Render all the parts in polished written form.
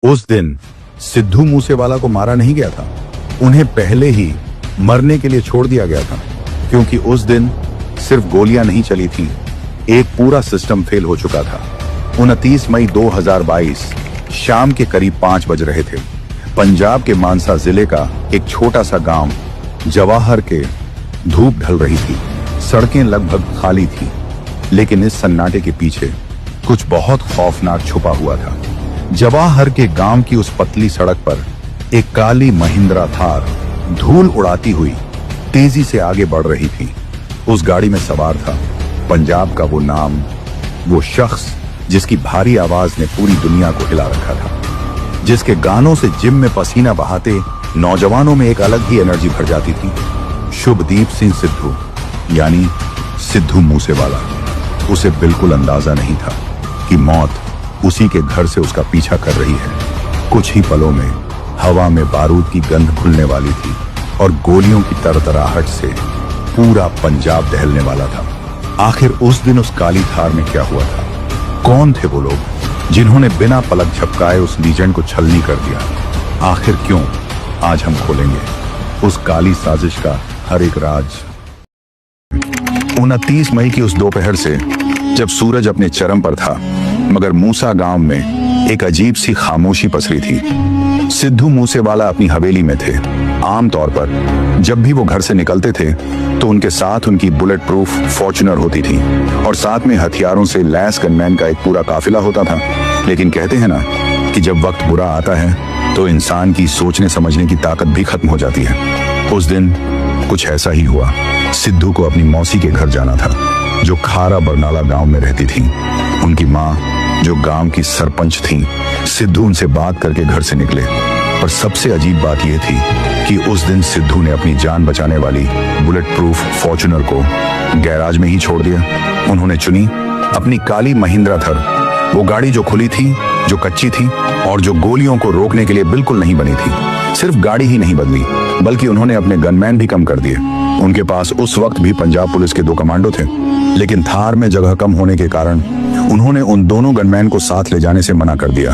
उस दिन सिद्धू मूसेवाला को मारा नहीं गया था, उन्हें पहले ही मरने के लिए छोड़ दिया गया था, क्योंकि उस दिन सिर्फ गोलियां नहीं चली थी, एक पूरा सिस्टम फेल हो चुका था। 29 मई 2022 शाम के करीब 5 बज रहे थे। पंजाब के मानसा जिले का एक छोटा सा गांव जवाहर के धूप ढल रही थी, सड़कें लगभग खाली थी, लेकिन इस सन्नाटे के पीछे कुछ बहुत खौफनाक छुपा हुआ था। जवाहर के गांव की उस पतली सड़क पर एक काली महिंद्रा थार धूल उड़ाती हुई तेजी से आगे बढ़ रही थी। उस गाड़ी में सवार था पंजाब का वो नाम, वो शख्स जिसकी भारी आवाज ने पूरी दुनिया को हिला रखा था, जिसके गानों से जिम में पसीना बहाते नौजवानों में एक अलग ही एनर्जी भर जाती थी। शुभदीप सिंह सिद्धू, यानी सिद्धू मूसेवाला। उसे बिल्कुल अंदाजा नहीं था कि मौत उसी के घर से उसका पीछा कर रही है। कुछ ही पलों में हवा में बारूद की गंध घुलने वाली थी और गोलियों की तरतराहट से पूरा पंजाब दहलने वाला था। आखिर उस दिन उस काली थार में क्या हुआ था? कौन थे वो लोग जिन्होंने बिना पलक झपकाए उस लीजेंड को छलनी कर दिया? आखिर क्यों? आज हम खोलेंगे उस काली साजिश का हर एक राज। 29 मई की उस दोपहर से जब सूरज अपने चरम पर था, मगर मूसा गांव में एक अजीब सी खामोशी पसरी थी। सिद्धू मूसेवाला अपनी हवेली में थे। आमतौर पर जब भी वो घर से निकलते थे तो उनके साथ उनकी बुलेट प्रूफ फॉर्च्यूनर होती थी और साथ में हथियारों से लैस गनमैन का एक पूरा काफिला होता था। लेकिन कहते हैं ना कि जब वक्त बुरा आता है तो इंसान की सोचने समझने की ताकत भी खत्म हो जाती है। उस दिन कुछ ऐसा ही हुआ। सिद्धू को अपनी मौसी के घर जाना था, जो खारा बरनाला गांव में रहती थी। उनकी माँ, जो गांव की सरपंच थी, सिद्धू उनसे बात करके घर से निकले। पर सबसे अजीब बात यह थी कि उस दिन सिद्धू ने अपनी जान बचाने वाली बुलेट प्रूफ फॉर्च्यूनर को गैराज में ही छोड़ दिया। उन्होंने चुनी अपनी काली महिंद्रा थर, वो गाड़ी जो खुली थी, जो कच्ची थी और जो गोलियों को रोकने के लिए बिल्कुल नहीं बनी थी। सिर्फ गाड़ी ही नहीं बदली, बल्कि उन्होंने अपने गनमैन भी कम कर दिए। उनके पास उस वक्त भी पंजाब पुलिस के 2 कमांडो थे, लेकिन थार में जगह कम होने के कारण उन्होंने उन दोनों गनमैन को साथ ले जाने से मना कर दिया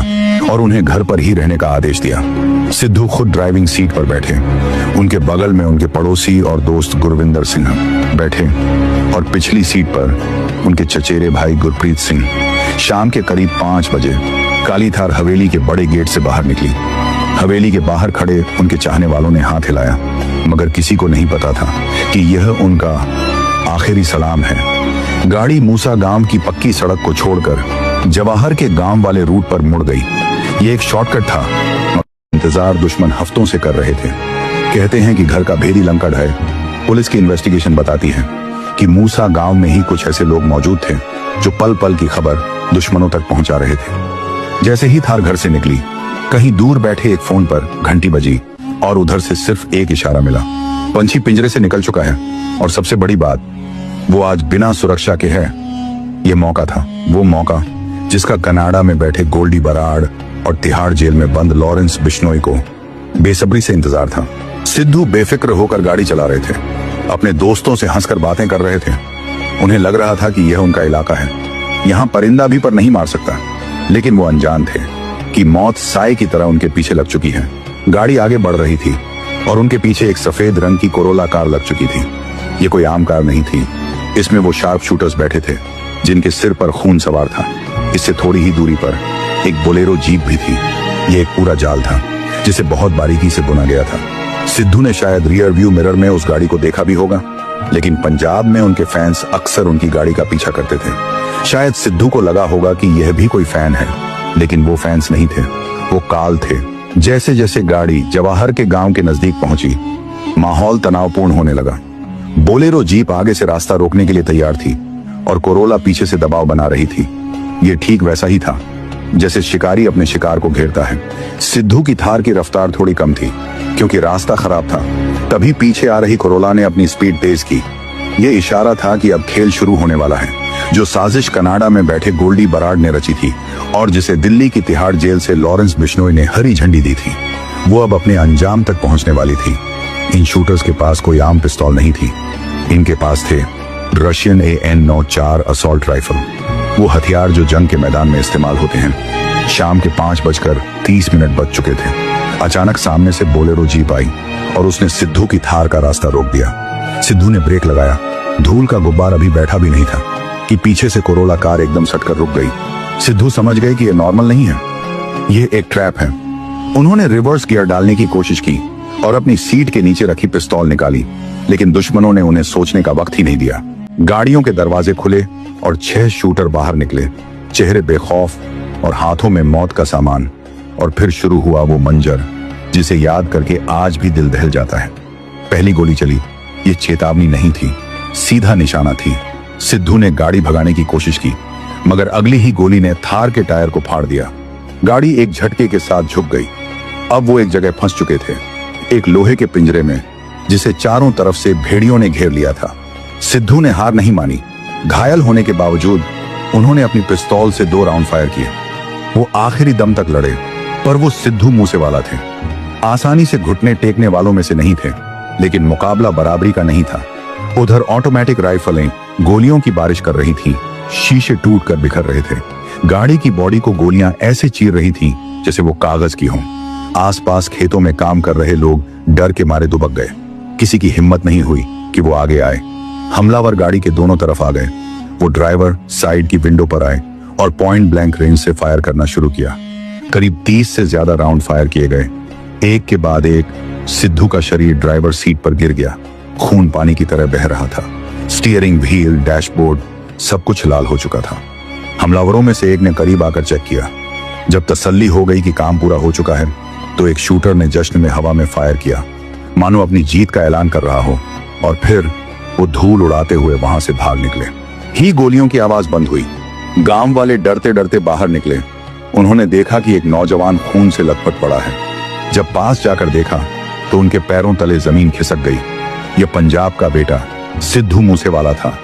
और उन्हें घर पर ही रहने का आदेश दिया। सिद्धू खुद ड्राइविंग सीट पर बैठे, उनके बगल में उनके पड़ोसी और दोस्त गुरविंदर सिंह बैठे और पिछली सीट पर उनके चचेरे भाई गुरप्रीत सिंह। शाम के करीब 5 बजे काली थार हवेली के बड़े गेट से बाहर निकली। हवेली के बाहर खड़े उनके चाहने वालों ने हाथ हिलाया, मगर किसी को नहीं पता था कि यह उनका आखिरी सलाम है। गाड़ी मूसा गांव की पक्की सड़क को छोड़कर जवाहर के गांव वाले रूट पर मुड़ गई। यह एक शॉर्टकट था, मगर इंतजार दुश्मन हफ्तों से कर रहे थे। कहते हैं कि घर का भेदी लंका ढहे। पुलिस की इन्वेस्टिगेशन बताती है कि मूसा गांव में ही कुछ ऐसे लोग मौजूद थे जो पल पल की खबर दुश्मनों तक पहुंचा रहे थे। जैसे ही थार घर से निकली, कहीं दूर बैठे एक फोन पर घंटी बजी और उधर से सिर्फ एक इशारा मिला। पंछी पिंजरे से निकल चुका है और सबसे बड़ी बात, वो आज बिना सुरक्षा के है। ये मौका था, वो मौका जिसका कनाडा में बैठे गोल्डी बराड़ और तिहाड़ जेल में बंद लॉरेंस बिश्नोई को बेसब्री से इंतजार था। सिद्धू बेफिक्र होकर गाड़ी चला रहे थे, अपने दोस्तों से हंसकर बातें कर रहे थे। उन्हें लग रहा था कि यह उनका इलाका है, यहाँ परिंदा भी पर नहीं मार सकता। लेकिन वो अनजान थे कि मौत साए की तरह उनके पीछे लग चुकी है। गाड़ी आगे बढ़ रही थी और उनके पीछे एक सफेद रंग की कोरोला कार लग चुकी थी। ये कोई आम कार नहीं थी, इसमें वो शार्प शूटर्स बैठे थे जिनके सिर पर खून सवार था। इससे थोड़ी ही दूरी पर एक बोलेरो जीप भी थी। ये एक पूरा जाल था जिसे बहुत बारीकी से बुना गया था। सिद्धू ने शायद रियर व्यू मिरर में उस गाड़ी को देखा भी होगा, लेकिन पंजाब में उनके फैंस अक्सर उनकी गाड़ी का पीछा करते थे। शायद सिद्धू को लगा होगा कि यह भी कोई फैन है, लेकिन वो फैंस नहीं थे, वो काल थे। जैसे जैसे गाड़ी जवाहर के गांव के नजदीक पहुंची, माहौल तनावपूर्ण होने लगा। बोलेरो जीप आगे से रास्ता रोकने के लिए तैयार थी और कोरोला पीछे से दबाव बना रही थी। ये ठीक वैसा ही था जैसे शिकारी अपने शिकार को घेरता है। सिद्धू की थार की रफ्तार थोड़ी कम थी क्योंकि रास्ता खराब था। तभी पीछे आ रही कोरोला ने अपनी स्पीड तेज की। यह इशारा था कि अब खेल शुरू होने वाला है। जो साजिश कनाडा में बैठे गोल्डी बराड़ ने रची थी और जिसे दिल्ली की तिहाड़ जेल से लॉरेंस बिश्नोई ने हरी झंडी दी थी, वो अब अपने अंजाम तक पहुंचने वाली थी। इन शूटर्स के पास कोई आम पिस्तौल नहीं थी, इनके पास थे रशियन AN-94 असॉल्ट राइफल, वो हथियार जो जंग के मैदान में इस्तेमाल होते हैं। शाम के 5:30 बज चुके थे। अचानक सामने से बोलेरो जीप आई और उसने सिद्धू की थार का रास्ता रोक दिया। सिद्धू ने ब्रेक लगाया। धूल का गुब्बार अभी बैठा भी नहीं था कि पीछे से कोरोला कार एकदम सटकर रुक गई। सिद्धू समझ गए कि यह नॉर्मल नहीं है, यह एक ट्रैप है। उन्होंने रिवर्स गियर डालने की कोशिश की और अपनी सीट के नीचे रखी पिस्तौल निकाली, लेकिन दुश्मनों ने उन्हें सोचने का वक्त ही नहीं दिया। गाड़ियों के दरवाजे खुले और 6 शूटर बाहर निकले, चेहरे बेखौफ और हाथों में मौत का सामान। और फिर शुरू हुआ वो मंजर जिसे याद करके आज भी दिल दहल जाता है। पहली गोली चली, ये चेतावनी नहीं थी, सीधा निशाना थी। सिद्धू ने गाड़ी भगाने की कोशिश की, मगर अगली ही गोली ने थार के टायर को फाड़ दिया। गाड़ी एक झटके के साथ झुक गई। अब वो एक जगह फंस चुके थे, एक लोहे के पिंजरे में जिसे चारों तरफ से भेड़ियों ने घेर लिया था। सिद्धू ने हार नहीं मानी। घायल होने के बावजूद उन्होंने अपनी पिस्तौल से 2 राउंड फायर किए। वो आखिरी दम तक लड़े, पर वो सिद्धू मूसेवाला थे। आसानी से घुटने टेकने वालों में से नहीं थे, लेकिन मुकाबला बराबरी का नहीं था। उधर ऑटोमेटिक राइफलें गोलियों की बारिश कर रही थीं, शीशे टूटकर बिखर रहे थे। गाड़ी की बॉडी को गोलियां ऐसे चीर रही थीं जैसे वो कागज की हों। आसपास खेतों में काम कर रहे लोग डर के मारे दुबक गए। किसी की हिम्मत नहीं हुई कि वो आगे आए। हमलावर गाड़ी के दोनों तरफ आ गए। वो ड्राइवर साइड की विंडो पर आए और पॉइंट ब्लैंक रेंज से फायर करना शुरू किया। करीब 30 से ज्यादा राउंड फायर किए गए। एक के बाद एक सिद्धू का शरीर ड्राइवर सीट पर गिर गया। खून पानी की तरह बह रहा था। स्टीयरिंग व्हील, डैशबोर्ड, सब कुछ लाल हो चुका था। हमलावरों में से एक ने करीब आकर चेक किया। जब तसल्ली हो गई कि काम पूरा हो चुका है, तो एक शूटर ने जश्न में हवा में फायर किया, मानो अपनी जीत का ऐलान कर रहा हो। और फिर वो धूल उड़ाते हुए वहां से भाग निकले। ही गोलियों की आवाज बंद हुई। गांव वाले डरते डरते बाहर निकले। उन्होंने देखा कि एक नौजवान खून से लथपथ पड़ा है। जब पास जाकर देखा तो उनके पैरों तले जमीन खिसक गई। यह पंजाब का बेटा सिद्धू मूसेवाला था।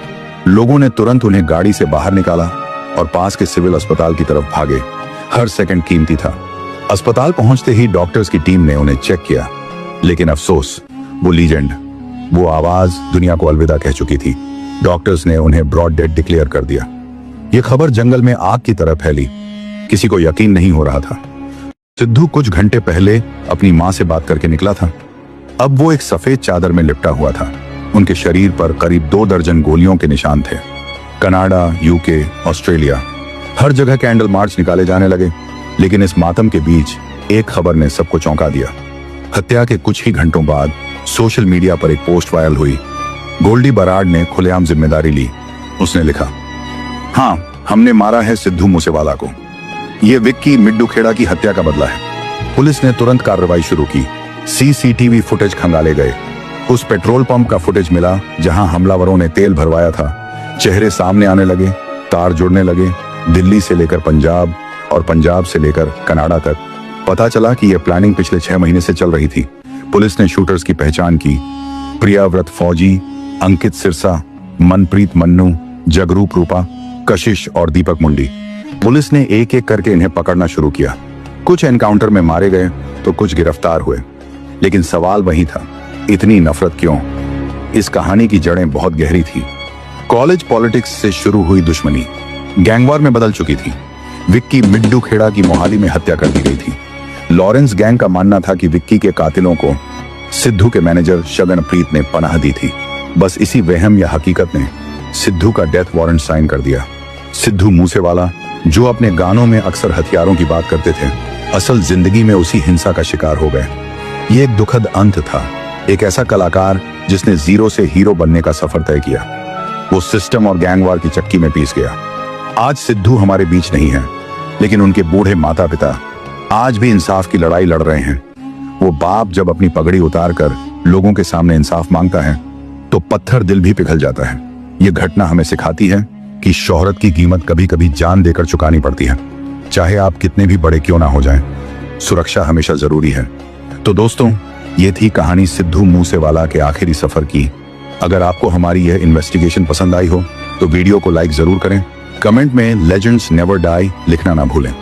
लोगों ने तुरंत उन्हें गाड़ी से बाहर निकाला और पास के सिविल अस्पताल की तरफ भागे। हर सेकंड कीमती था। अस्पताल पहुंचते ही डॉक्टर्स की टीम ने उन्हें चेक किया, लेकिन अफसोस, वो लीजेंड, वो आवाज दुनिया को अलविदा कह चुकी थी। डॉक्टर्स ने उन्हें ब्रॉड डेड डिक्लेयर कर दिया। यह खबर जंगल में आग की तरह फैली। किसी को यकीन नहीं हो रहा था। सिद्धू कुछ घंटे पहले अपनी मां से बात करके निकला था। अब वो एक सफेद चादर में लिपटा हुआ था। उनके शरीर पर करीब 2 दर्जन गोलियों के निशान थे। कनाडा, यूके, ऑस्ट्रेलिया, हर जगह कैंडल मार्च निकाले जाने लगे। लेकिन इस मातम के बीच एक खबर ने सबको चौंका दिया। हत्या के कुछ ही घंटों बाद सोशल मीडिया पर एक पोस्ट वायरल हुई। गोल्डी बराड ने खुलेआम जिम्मेदारी ली। उसने लिखा, हाँ, हमने मारा है सिद्धू मूसेवाला को। यह विक्की मिड्डू खेड़ा की हत्या का बदला है। पुलिस ने तुरंत कार्रवाई शुरू की। सीसीटीवी फुटेज खंगाले गए। उस पेट्रोल पंप का फुटेज मिला जहां हमलावरों ने तेल भरवाया था। चेहरे सामने आने लगे, तार जुड़ने लगे। दिल्ली से लेकर पंजाब और पंजाब से लेकर कनाडा तक। पता चला कि यह प्लानिंग पिछले 6 महीने से चल रही थी। पुलिस ने शूटर्स की पहचान की। प्रियाव्रत फौजी, अंकित सिरसा, मनप्रीत मन्नू, जगरूप रूपा, कशिश और दीपक मुंडी। पुलिस ने एक एक करके इन्हें पकड़ना शुरू किया। कुछ एनकाउंटर में मारे गए तो कुछ गिरफ्तार हुए। लेकिन सवाल वही था, इतनी नफरत क्यों? इस कहानी की जड़ें बहुत गहरी थी। कॉलेज पॉलिटिक्स से शुरू हुई दुश्मनी गैंगवार में बदल चुकी थी। विक्की मिड्डू खेड़ा की मोहाली में हत्या कर दी गई थी। लॉरेंस गैंग का मानना था कि विक्की के कातिलों को सिद्धू के मैनेजर शगनप्रीत ने पनाह दी थी। बस इसी वहम या हकीकत ने सिद्धू का डेथ वारंट साइन कर दिया। सिद्धू मूसेवाला, जो अपने गानों में अक्सर हथियारों की बात करते थे, असल जिंदगी में उसी हिंसा का शिकार हो गए। ये एक दुखद अंत था। एक ऐसा कलाकार जिसने जीरो से हीरो बनने का सफर तय किया, वो सिस्टम और गैंगवार की चक्की में पीस गया। आज सिद्धू हमारे बीच नहीं है, लेकिन उनके बूढ़े माता पिता आज भी इंसाफ की लड़ाई लड़ रहे हैं। वो बाप जब अपनी पगड़ी उतारकर लोगों के सामने इंसाफ मांगता है तो पत्थर दिल भी पिघल जाता है। ये घटना हमें सिखाती है कि शोहरत की कीमत कभी कभी जान देकर चुकानी पड़ती है, चाहे आप कितने भी बड़े क्यों ना हो जाएं। सुरक्षा हमेशा जरूरी है। तो दोस्तों, ये थी कहानी सिद्धू मूसेवाला के आखिरी सफर की। अगर आपको हमारी यह इन्वेस्टिगेशन पसंद आई हो तो वीडियो को लाइक जरूर करें। कमेंट में लेजेंड्स नेवर डाई लिखना ना भूलें।